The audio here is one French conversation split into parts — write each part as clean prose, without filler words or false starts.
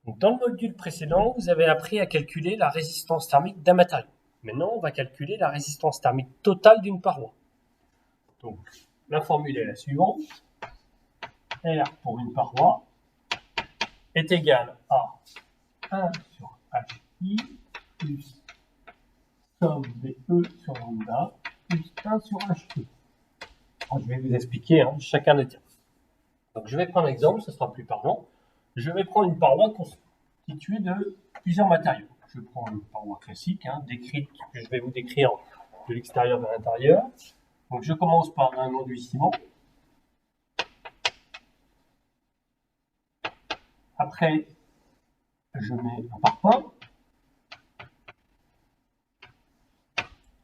Donc, dans le module précédent, vous avez appris à calculer la résistance thermique d'un matériau. Maintenant, on va calculer la résistance thermique totale d'une paroi. Donc, la formule est la suivante. R pour une paroi est égal à 1 sur HI plus somme des E sur lambda plus 1 sur HE. Alors, je vais vous expliquer chacun des termes. Donc, je vais prendre un exemple, ce sera plus parlant. Je vais prendre une paroi constituée de plusieurs matériaux. Je prends une paroi classique, décrite, que je vais vous décrire de l'extérieur vers l'intérieur. Donc, je commence par un enduit ciment. Après, je mets un parpaing.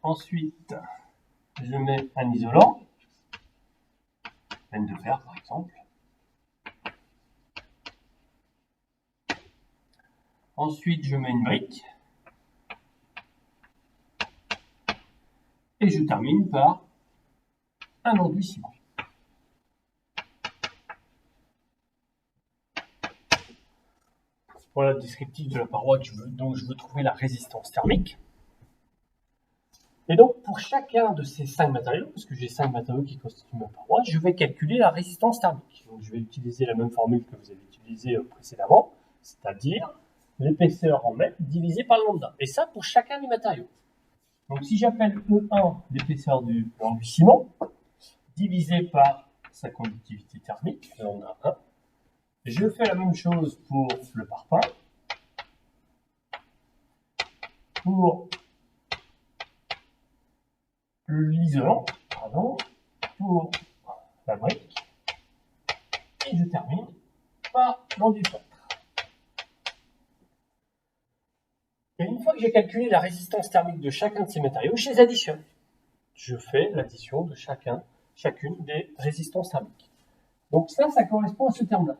Ensuite, je mets un isolant, laine de fer par exemple. Ensuite, je mets une brique. Et je termine par un enduit ciment. Voilà le descriptif de la paroi dont je veux trouver la résistance thermique. Et donc, pour chacun de ces 5 matériaux, parce que j'ai 5 matériaux qui constituent ma paroi, je vais calculer la résistance thermique. Donc, je vais utiliser la même formule que vous avez utilisée précédemment, c'est-à-dire l'épaisseur en mètres divisé par lambda. Et ça, pour chacun des matériaux. Donc, si j'appelle E1 l'épaisseur du enduit ciment, divisé par sa conductivité thermique, lambda 1, je fais la même chose pour le parpaing, pour l'isolant, pour la brique, et je termine par l'enduit feutre. Et une fois que j'ai calculé la résistance thermique de chacun de ces matériaux, je les additionne. Je fais l'addition de chacune des résistances thermiques. Donc ça correspond à ce terme-là.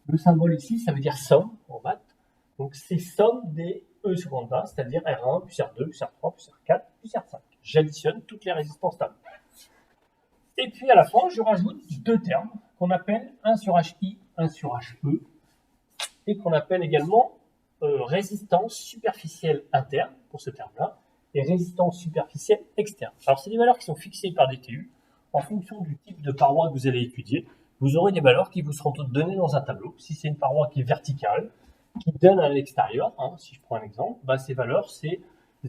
Le symbole ici, ça veut dire somme en maths. Donc c'est somme des E sur lambda, c'est-à-dire R1, plus R2, plus R3, plus R4, plus R5. J'additionne toutes les résistances thermiques. Et puis à la fin, je rajoute deux termes qu'on appelle 1 sur HI, 1 sur HE, et qu'on appelle également résistance superficielle interne, pour ce terme-là, et résistance superficielle externe. Alors c'est des valeurs qui sont fixées par des TU. En fonction du type de paroi que vous allez étudier, vous aurez des valeurs qui vous seront toutes données dans un tableau. Si c'est une paroi qui est verticale, qui donne à l'extérieur, si je prends un exemple, ces valeurs, c'est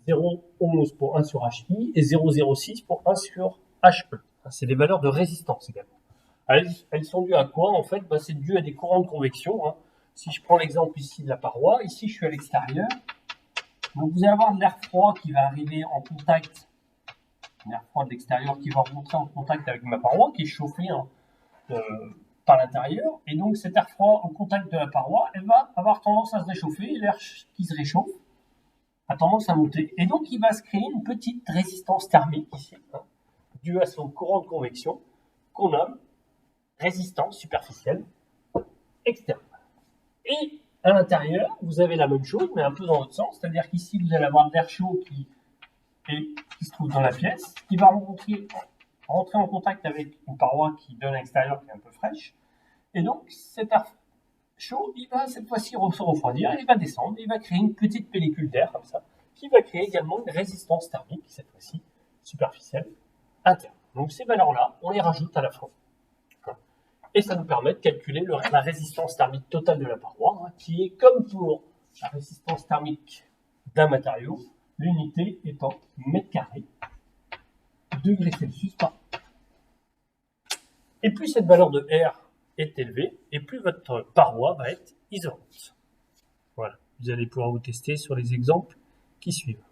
0,11 pour 1 sur HI et 0,06 pour 1 sur HE. C'est des valeurs de résistance également. Elles sont dues à quoi? En fait, c'est dû à des courants de convection. Si je prends l'exemple ici de la paroi, ici je suis à l'extérieur. Donc vous allez avoir de l'air froid qui va arriver en contact, l'air froid de l'extérieur qui va rentrer en contact avec ma paroi, qui est chauffée par l'intérieur. Et donc cet air froid en contact de la paroi, elle va avoir tendance à se réchauffer. Et l'air qui se réchauffe a tendance à monter. Et donc il va se créer une petite résistance thermique ici, due à son courant de convection, qu'on nomme résistance superficielle externe. Et à l'intérieur, vous avez la même chose, mais un peu dans l'autre sens, c'est-à-dire qu'ici, vous allez avoir de l'air chaud qui se trouve dans la pièce, qui va rentrer en contact avec une paroi qui donne à l'extérieur, qui est un peu fraîche. Et donc, cet air chaud, il va cette fois-ci se refroidir, il va descendre, il va créer une petite pellicule d'air, comme ça, qui va créer également une résistance thermique, cette fois-ci superficielle, interne. Donc, ces valeurs-là, on les rajoute à la fin. Et ça nous permet de calculer la résistance thermique totale de la paroi, qui est comme pour la résistance thermique d'un matériau, l'unité étant mètre carré, degrés Celsius par. Et plus cette valeur de R est élevée, et plus votre paroi va être isolante. Voilà, vous allez pouvoir vous tester sur les exemples qui suivent.